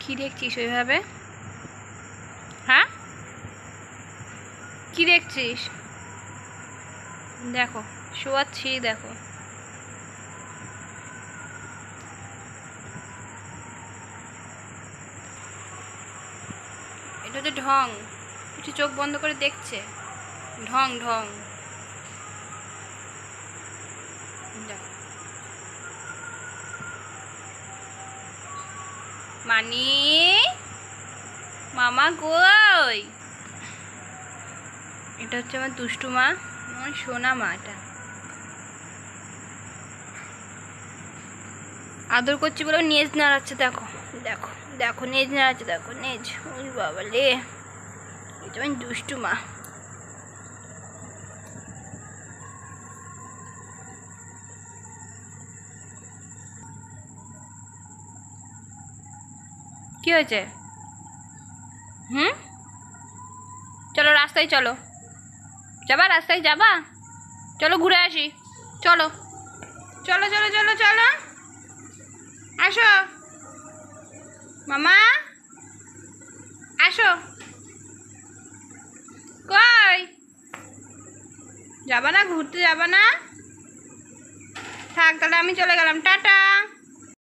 কি দেখছিস ওইভাবে? হ্যাঁ, কি দেখছিস? দেখো শোয়াচ্ছি, দেখো। এটা হচ্ছে ঢং। একটু চোখ বন্ধ করে দেখছে। ঢং ঢং। দেখো। মানি, মামা কই? এটা হচ্ছে আমার দুষ্টু মা, আমার সোনা মা। এটা আদর করছি বলে নেজ নাড়াচ্ছে। দেখো দেখো দেখো, নেজ নাড়াচ্ছে, দেখো নেজ। ওই বাবা লে, এটা আমার দুষ্টু মা। কি হয়েছে? হুম, চলো রাস্তায় চলো। যাবা রাস্তায় যাবা? চলো ঘুরে আসি। চলো চলো চলো চলো চলো, আসো মামা, আসো। কই যাবা না? ঘুরতে যাবা না? থাক তাহলে আমি চলে গেলাম, টাটা।